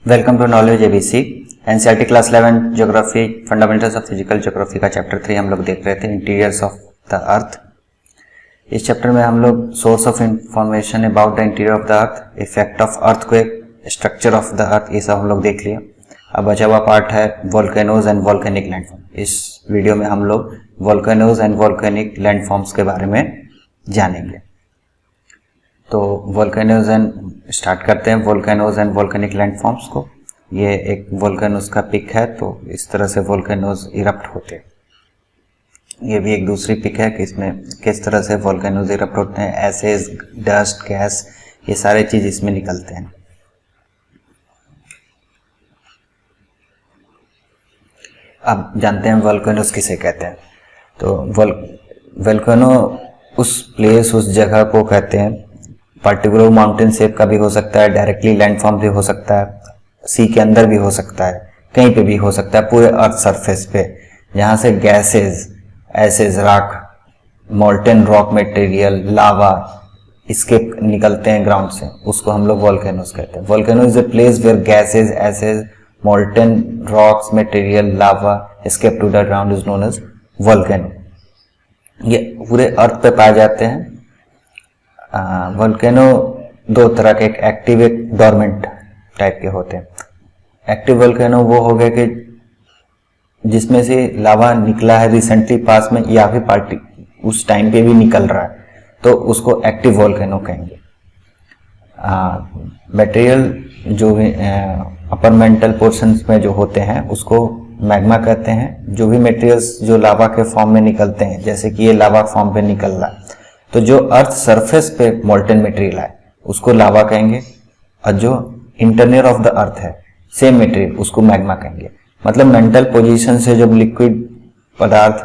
Welcome to knowledge ABC NCERT class 11 geography fundamentals of physical geography का chapter 3 हम लोग देख रहे थे इंटीरियर्स ऑफ द अर्थ। इस चैप्टर में हम लोग source of information about the interior of the earth, effect of earthquake, structure of the earth, ये सब हम लोग देख लिया। अब बचा हुआ पार्ट है वोल्केनोज एंड वोल्केनिक लैंडफॉर्म। इस वीडियो में हम लोग वोल्केनोज एंड वोल्केनिक लैंडफॉर्म्स के बारे में जानेंगे। तो वोल्केनोज एंड स्टार्ट करते हैं वोल्केनोज एंड वोल्केनिक लैंडफॉर्म्स को। ये एक वोल्केनोज का पिक है, तो इस तरह से वोल्केनोज इरप्ट होते हैं। ये भी एक दूसरी पिक है कि इसमें किस तरह से वोल्केनोज इरप्ट होते हैं, एसेज, डस्ट, गैस, ये सारे चीज इसमें निकलते हैं। अब जानते हैं वोल्केनोज किसे कहते हैं। तो वोल्केनो उस प्लेस, उस जगह को कहते हैं। पर्टिकुलर माउंटेन शेप का भी हो सकता है, डायरेक्टली लैंडफॉर्म भी हो सकता है, सी के अंदर भी हो सकता है, कहीं पे भी हो सकता है, पूरे अर्थ सरफेस पे, जहां से gases, ashes, rock, molten rock material, lava इसके निकलते हैं ग्राउंड से, उसको हम लोग वोल्केनोज कहते हैं। Volcano is a place where gases, ashes, molten rocks material, lava escape to the ground is known as volcano. ये पूरे अर्थ पे पाए जाते हैं। वोल्केनो दो तरह के, एक एक्टिव, एक डोरमेंट टाइप के होते हैं। एक्टिव वोल्केनो वो हो गए कि जिसमें से लावा निकला है रिसेंटली पास में, या फिर पार्टी उस टाइम पे भी निकल रहा है, तो उसको एक्टिव वोल्केनो कहेंगे। मटेरियल जो अपर मेंटल पोर्शंस में जो होते हैं उसको मैग्मा कहते हैं। जो भी मटेरियल्स जो लावा के फॉर्म में निकलते हैं, जैसे कि ये लावा फॉर्म पे निकल रहा है, तो जो अर्थ सरफेस पे मोल्टेन मटेरियल है उसको लावा कहेंगे, और जो इंटरनल ऑफ द अर्थ है सेम मटेरियल उसको मैग्मा कहेंगे। मतलब मेंटल पोजीशन से जब लिक्विड पदार्थ,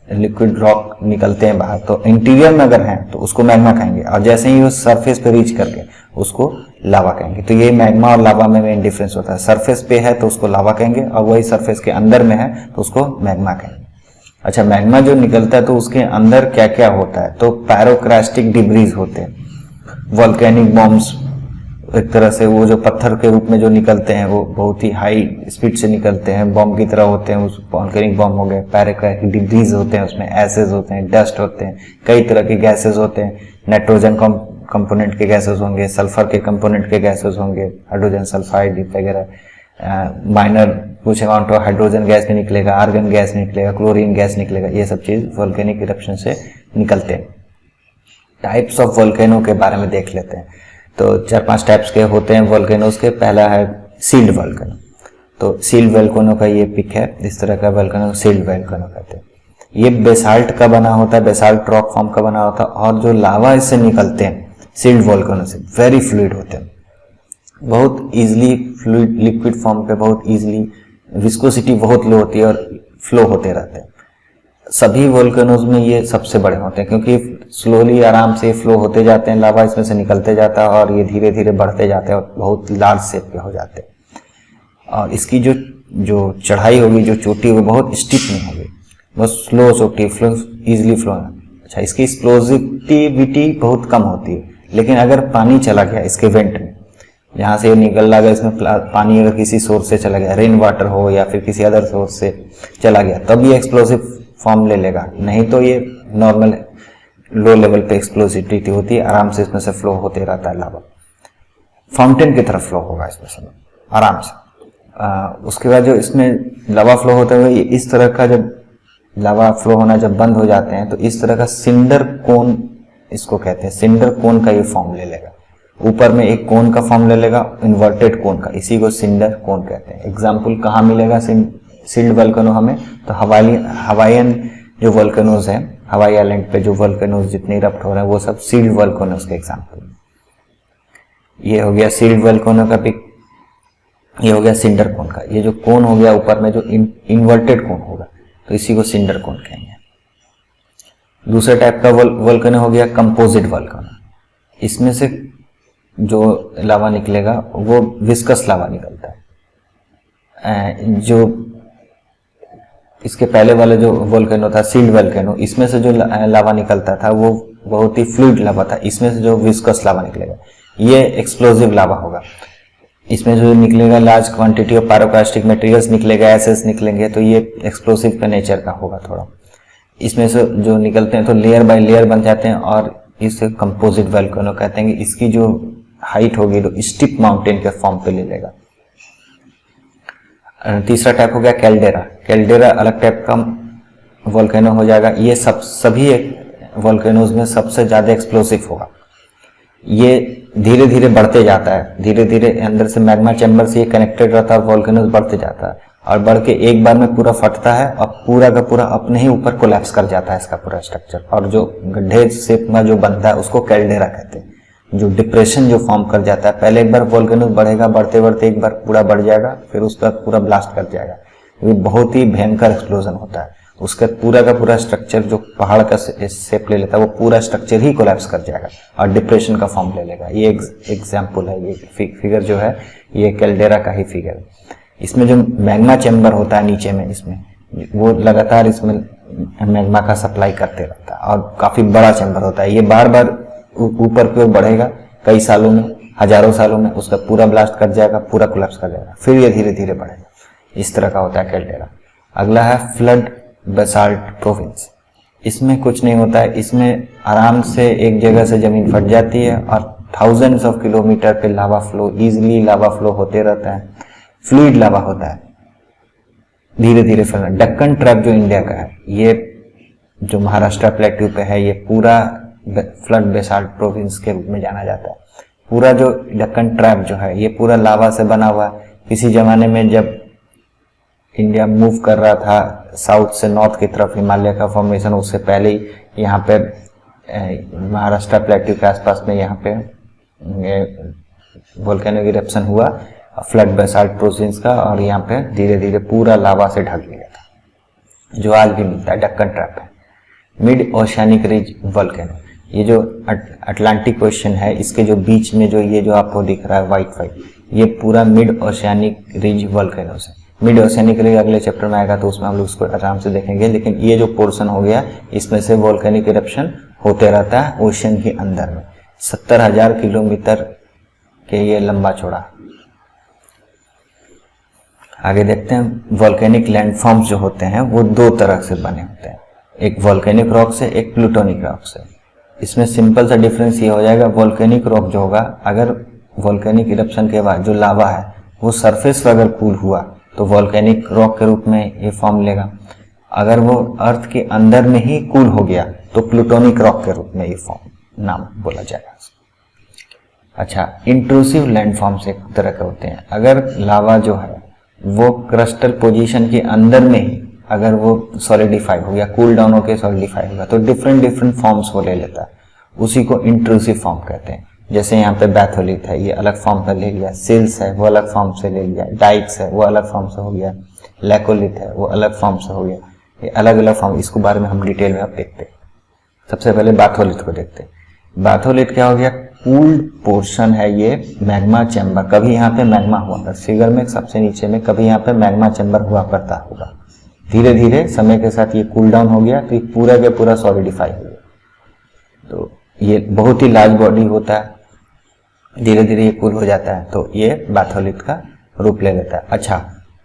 लिक्विड रॉक निकलते हैं बाहर, तो इंटीरियर में अगर हैं तो उसको मैग्मा कहेंगे, और जैसे ही वो सरफेस पे रीच करके उसको लावा कहेंगे। तो ये मैग्मा और लावा में मेन डिफरेंस होता है। सरफेस पे है तो उसको लावा कहेंगे, और वही सरफेस के अंदर में है तो उसको मैग्मा कहेंगे। अच्छा, मैग्मा जो निकलता है तो उसके अंदर क्या क्या होता है, तो पायरोक्रास्टिक डिब्रीज होते हैं, वोल्केनिक बॉम्ब्स, एक तरह से वो जो पत्थर के रूप में जो निकलते हैं वो बहुत ही हाई स्पीड से निकलते हैं, बॉम्ब की तरह होते हैं। उस वोल्केनिक बॉम्ब हो गए, पायरोक्रास्टिक डिब्रीज होते हैं, उसमें एसेज होते हैं, डस्ट होते हैं, कई तरह के गैसेज होते हैं। नाइट्रोजन कंपोनेंट के गैसेज होंगे, सल्फर के कंपोनेंट के गैसेज होंगे, हाइड्रोजन सल्फाइड वगैरह, माइनर कुछ अमाउंट ऑफ हाइड्रोजन गैस भी निकलेगा, आर्गन गैस निकलेगा, क्लोरीन गैस निकलेगा। ये सब चीज वोल्केनिक इरप्शन से निकलते हैं। टाइप्स ऑफ वोल्केनो के बारे में देख लेते हैं। तो 4-5 टाइप्स के होते हैं वोल्केनोज के। पहला है सील्ड वोल्केनो। तो सील्ड वोल्केनो का ये पिक है, इस तरह का वोल्केनो सील्ड वोल्केनो कहते हैं। ये बेसाल्ट का बना होता है, बेसाल्ट रॉक फॉर्म का बना होता है, और जो लावा इससे निकलते हैं सील्ड वोल्केनो से वेरी फ्लूइड होते हैं, बहुत इजीली फ्लूइड लिक्विड फॉर्म पे, बहुत इजीली, विस्कोसिटी बहुत लो होती है और फ्लो होते रहते हैं। सभी वोल्केनोज में ये सबसे बड़े होते हैं, क्योंकि स्लोली आराम से फ्लो होते जाते हैं, लावा इसमें से निकलते जाता है, और ये धीरे धीरे बढ़ते जाते हैं और बहुत लार्ज शेप के हो जाते हैं। और इसकी जो चढ़ाई होगी, जो चोटी होगी, बहुत स्टिप नहीं होगी, बहुत स्लो चोटी, फ्लो इजिली फ्लो। अच्छा, इसकी एक्सप्लोजिविटी बहुत कम होती है, लेकिन अगर पानी चला गया इसके वेंट में, यहाँ से निकल रहा है, इसमें पानी अगर किसी सोर्स से चला गया, रेन वाटर हो या फिर किसी अदर सोर्स से चला गया, तब ये एक्सप्लोसिव फॉर्म ले लेगा। नहीं तो ये नॉर्मल लो लेवल पे एक्सप्लोसिविटी होती है, आराम से इसमें से फ्लो होते रहता है लावा, फाउंटेन की तरफ फ्लो होगा इसमें से आराम से। उसके बाद जो इसमें लावा फ्लो होता है, इस तरह का, जब लावा फ्लो होना जब बंद हो जाते हैं तो इस तरह का सिंडर कोन इसको कहते हैं। सिंडर कोन का ये फॉर्म ले लेगा, ऊपर में एक कोन का फॉर्म ले लेगा, इन्वर्टेड कोन का, इसी को सिंडर कोन कहते हैं। एग्जाम्पल कहाँ मिलेगा सील्ड वोल्केनो हमें, तो हवाईयन जो वोल्केनोज हैं, हवाई आइलैंड पे जो वोल्केनोज जितने इरप्ट हो रहे हैं वो सब सील्ड वोल्केनोज के एग्जाम्पल। ये हो गया सील्ड वोल्केनो का पिक, ये हो गया सिंडर कोन का। ये जो कोन हो गया ऊपर में, जो इन्वर्टेड कोन होगा, तो इसी को सिंडर कोन कहेंगे। दूसरे टाइप का वोल्केनो हो गया कंपोजिट वोल्केनो। इसमें से जो लावा निकलेगा वो विस्कस लावा निकलता है। जो इसके पहले वाला जो वोल्केनो था सील्ड वोल्केनो, इसमें से जो लावा निकलता था वो बहुत ही फ्लूइड लावा था। इसमें से जो विस्कस लावा निकलेगा ये एक्सप्लोजिव लावा होगा। इसमें जो निकलेगा लार्ज क्वांटिटी ऑफ पायरोकास्टिक मटेरियल्स निकलेगा, एसेस निकलेंगे, तो ये एक्सप्लोसिव का नेचर का होगा थोड़ा। इसमें से जो निकलते हैं तो लेयर बाय लेयर बन जाते हैं और इसे कंपोजिट वोल्केनो कहते हैं। इसकी जो हाइट होगी तो स्टिप माउंटेन के फॉर्म पे ले लेगा। तीसरा टाइप हो गया कैल्डेरा। कैल्डेरा अलग टाइप का वोल्केनो हो जाएगा। ये सभी वोल्केनोज में सबसे ज्यादा एक्सप्लोसिव होगा। ये धीरे धीरे बढ़ते जाता है, धीरे धीरे अंदर से मैग्मा चैम्बर से ये कनेक्टेड रहता है, वोल्केनोज बढ़ते जाता है और बढ़ के एक बार में पूरा फटता है और पूरा का पूरा अपने ही ऊपर कोलैप्स कर जाता है इसका पूरा स्ट्रक्चर। और जो गड्ढे शेप में जो बनता है उसको कैल्डेरा कहते हैं। जो डिप्रेशन जो फॉर्म कर जाता है, पहले एक बार वोल्केनोज बढ़ेगा, बढ़ते बढ़ते एक बार पूरा बढ़ जाएगा, फिर उसका पूरा ब्लास्ट कर जाएगा। ये बहुत ही भयंकर एक्सप्लोजन होता है। उसका पूरा का पूरा स्ट्रक्चर जो पहाड़ का शेप ले लेता है वो पूरा स्ट्रक्चर ही कोलैप्स कर जाएगा और डिप्रेशन का फॉर्म ले लेगा। ये एग्जाम्पल है, ये फिगर जो है ये कैल्डेरा का ही फिगर है। इसमें जो मैग्मा चैम्बर होता है नीचे में, इसमें वो लगातार इसमें मैग्मा का सप्लाई करते रहता है और काफी बड़ा चैम्बर होता है। ये बार बार ऊपर की ओर बढ़ेगा, कई सालों में, हजारों सालों में उसका पूरा ब्लास्ट कर जाएगा, पूरा कोलैप्स कर जाएगा, फिर ये धीरे धीरे बढ़ेगा। इस तरह का होता है कैल्डेरा। अगला है फ्लड बेसाल्ट प्रोविंस। इसमें कुछ नहीं होता है, इसमें आराम से एक जगह से जमीन फट जाती है और थाउजेंड्स ऑफ किलोमीटर पे lava flow, easily lava flow होते रहता है। फ्लूइड लावा होता है, धीरे धीरे फैलना। डक्कन ट्रैप जो इंडिया का है, ये जो महाराष्ट्र प्लेट्यू पे है, ये पूरा फ्लड बेसाल्ट प्रोविंस के रूप में जाना जाता है। पूरा जो डक्कन ट्रैप जो है ये पूरा लावा से बना हुआ है। किसी जमाने में जब इंडिया मूव कर रहा था साउथ से नॉर्थ की तरफ, हिमालय का फॉर्मेशन, उससे पहले ही यहाँ पे महाराष्ट्र प्लेट्यू के आसपास में यहाँ पे वोल्केनिक इरप्शन हुआ फ्लड बेसाल्ट प्रोविंस का, और यहाँ पे धीरे धीरे पूरा लावा से ढक गया था, जो आज भी मिलता है। डक्कन ट्रैप है। मिड ओशियानिक रिज वोल्केनो, ये जो अटलांटिक ओशन है, इसके जो बीच में जो ये जो आपको दिख रहा है व्हाइट, ये पूरा मिड ओशियानिक रिज वोल्केनो है। मिड ओशियानिक रिज अगले चैप्टर में आएगा तो उसमें हम लोग उसको आराम से देखेंगे, लेकिन ये जो पोर्शन हो गया इसमें से वोल्केनिक इरप्शन होते रहता है ओशन के अंदर में। 70,000 किलोमीटर के ये लंबा चौड़ा। आगे देखते हैं वोल्केनिक लैंडफॉर्म्स जो होते हैं वो दो तरह से बने होते हैं, एक वोल्केनिक रॉक से, एक प्लूटोनिक रॉक से। इसमें सिंपल सा डिफरेंस ये हो जाएगा, वोल्केनिक रॉक जो होगा, अगर वोल्केनिक इरप्शन के बाद जो लावा है वो सरफेस पर अगर कूल हुआ तो वोल्केनिक रॉक के रूप में ये फॉर्म लेगा। अगर वो अर्थ के अंदर में ही कूल हो गया तो प्लूटोनिक रॉक के रूप में ये फॉर्म नाम बोला जाएगा। अच्छा, इंट्रूसिव लैंडफॉर्म्स एक तरह के होते हैं। अगर लावा जो है वो क्रिस्टल पोजीशन के अंदर में ही अगर वो सॉलिडिफाई हो गया, कूल डाउन होकर सॉलिडिफाई होगा, तो डिफरेंट डिफरेंट फॉर्म्स वो ले लेता है। उसी को इंट्रूसिव फॉर्म कहते हैं। जैसे यहाँ पे बैथोलिथ है, ये अलग फॉर्म का ले लिया। सिल्स है, वो अलग फॉर्म से ले लिया। डाइक्स है, वो अलग फॉर्म से हो गया। लैकोलिथ है, वो अलग फॉर्म से हो गया। ये अलग अलग फॉर्म, इसको बारे में हम डिटेल में अब देखते हैं। सबसे पहले बैथोलिथ को देखते हैं। बैथोलिथ क्या हो गया? कूल्ड पोर्शन है ये मैग्मा चैम्बर। कभी यहाँ पे मैग्मा हुआ था, फिगर में सबसे नीचे में कभी यहाँ पे मैग्मा चैम्बर हुआ करता होगा। धीरे धीरे समय के साथ ये कूल डाउन हो गया तो ये पूरा के पूरा सॉलिडिफाई हो गया। तो ये बहुत ही लार्ज बॉडी होता है, धीरे धीरे ये कूल हो जाता है, तो ये बैथोलिथ का रूप ले लेता है। अच्छा,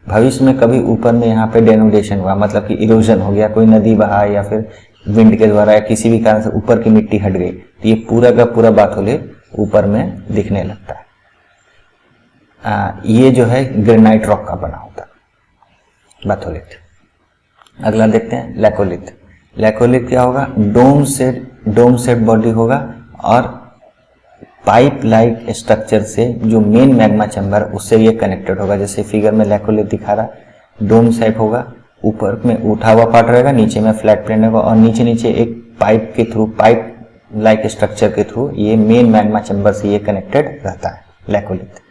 भविष्य में कभी ऊपर में यहाँ पे डेनोडेशन हुआ, मतलब कि इरोजन हो गया, कोई नदी बहा या फिर विंड के द्वारा या किसी भी कारण से ऊपर की मिट्टी हट गई, तो ये पूरा का पूरा बैथोलिथ ऊपर में दिखने लगता है। ये जो है ग्रेनाइट रॉक का बना होता है बैथोलिथ। अगला देखते हैं लैकोलिथ। लैकोलिथ क्या होगा? डोम सेट बॉडी होगा और पाइप लाइक स्ट्रक्चर से जो मेन मैग्मा चैम्बर उससे ये कनेक्टेड होगा। जैसे फिगर में लैकोलिथ दिखा रहा, डोम शेप होगा, ऊपर में उठा हुआ पार्ट रहेगा, नीचे में फ्लैट प्लेन होगा और नीचे नीचे एक पाइप के थ्रू, पाइप लाइक स्ट्रक्चर के थ्रू ये मेन मैग्मा चैम्बर से ये कनेक्टेड रहता है लैकोलिथ।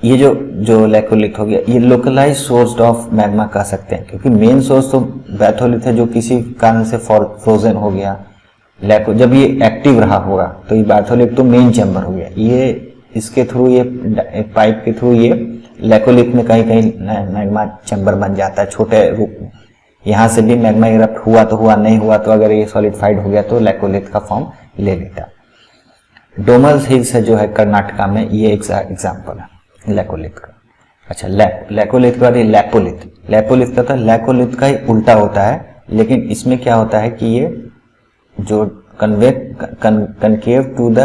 ये जो लैकोलिथ हो गया, ये लोकलाइज सोर्स ऑफ मैग्मा कह सकते हैं, क्योंकि मेन सोर्स तो बैथोलिथ है जो किसी कारण से फ्रोजन हो गया। जब ये एक्टिव रहा होगा तो ये बैथोलिथ तो मेन चैम्बर हो गया। ये इसके थ्रू, ये पाइप के थ्रू ये लैकोलिथ में कहीं कहीं मैग्मा चैम्बर बन जाता है छोटे रूप में। यहाँ से भी मैग्मा इरप्ट हुआ तो हुआ, नहीं हुआ तो अगर ये सॉलिडिफाइड हो गया तो लैकोलिथ का फॉर्म ले लेता। डोमल हिल्स है जो है कर्नाटका में, ये एक एग्जाम्पल है लैकोलिथ का। अच्छा, लैकोलिथ के बाद ये लैपोलिथ। लैपोलिथ का था, लैकोलिथ का ही उल्टा होता है, लेकिन इसमें क्या होता है कि ये जो कनकेव टू द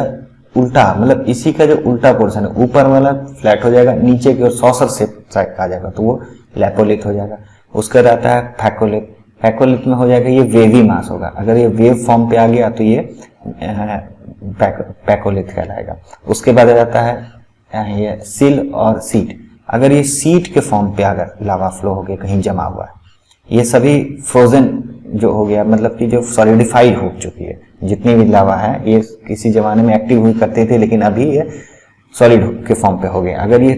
उल्टा, मतलब इसी का जो उल्टा पोर्शन है, ऊपर वाला फ्लैट हो जाएगा, नीचे की ओर सॉसर शेप आ जाएगा, तो वो लैपोलिथ हो जाएगा। उसका रहता है फैकोलिथ। फैकोलिथ में हो जाएगा ये वेवी मास होगा, अगर ये वेव फॉर्म पे आ गया तो ये पैकोलिथ कहलाएगा। उसके बाद रहता है ये सिल और सीट। अगर ये सीट के फॉर्म पे अगर लावा फ्लो हो गया, कहीं जमा हुआ है, ये सभी फ्रोजन जो हो गया, मतलब कि जो सॉलिडिफाइड हो चुकी है, जितनी भी लावा है ये किसी जमाने में एक्टिव हुई करते थे, लेकिन अभी ये सॉलिड के फॉर्म पे हो गया। अगर ये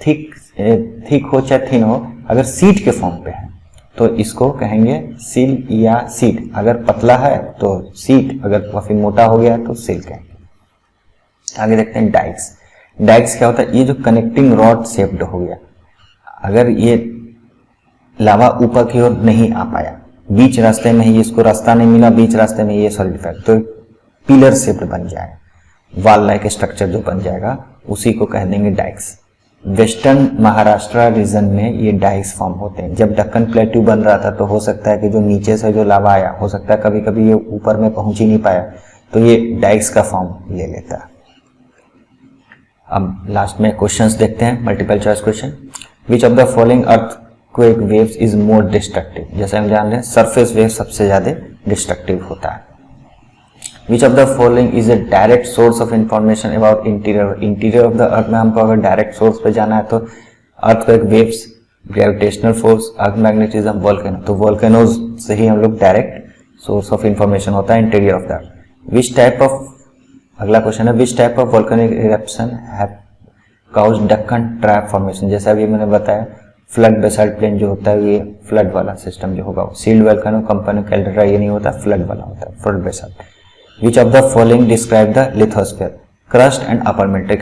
थिक हो चाहे थिन हो, अगर सीट के फॉर्म पे है तो इसको कहेंगे सिल या सीट। अगर पतला है तो सीट, अगर काफी मोटा हो गया तो सिल कहेंगे। आगे देखते हैं डाइक्स। डाइक्स क्या होता है? ये जो कनेक्टिंग रॉड शेप्ड हो गया, अगर ये लावा ऊपर की ओर नहीं आ पाया, बीच रास्ते में ही इसको रास्ता नहीं मिला, बीच रास्ते में ये सॉलिडिफाइड, तो पिलर शेप्ड बन जाएगा, वॉल लाइक स्ट्रक्चर जो बन जाएगा, उसी को कह देंगे डाइक्स। वेस्टर्न महाराष्ट्र रीजन में ये डाइक्स फॉर्म होते हैं। जब दक्कन प्लेट्यू बन रहा था तो हो सकता है कि जो नीचे से जो लावा आया, हो सकता है कभी कभी ये ऊपर में पहुंच ही नहीं पाया, तो ये डाइक्स का फॉर्म ले लेता है। अब लास्ट में क्वेश्चंस देखते हैं, multiple choice question. Which of the following earthquake waves is more destructive? जैसे हम जान रहे हैं सरफेस वेव सबसे ज्यादा डिस्ट्रक्टिव होता है। Which of the following is a direct source of information about interior of the earth में हमको अगर डायरेक्ट सोर्स पे जाना है तो earthquake waves, gravitational force, अर्थ मैग्नेटिज्म, वोल्केनो। तो वोल्केनोज से ही हम लोग डायरेक्ट सोर्स ऑफ इंफॉर्मेशन होता है interior of the earth. Which type of, अगला क्वेश्चन है, which type of volcanic eruption have caused Deccan trap formation? जैसे अभी मैंने बताया फ्लड बेसाल्ट प्लेन जो होता है, ये फ्लड वाला सिस्टम जो होगा, सील्ड वोल्केनो, कंपनी कैल्डेरा, ये नहीं होता, फ्लड वाला होता है, flood basalt. Which of the following describe the lithosphere? Crust and upper mantle.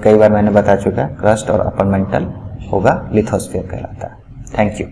कई बार मैंने बता चुका है, क्रस्ट और अपर मेंटल होगा लिथोस्फीयर कहलाता है। Thank you.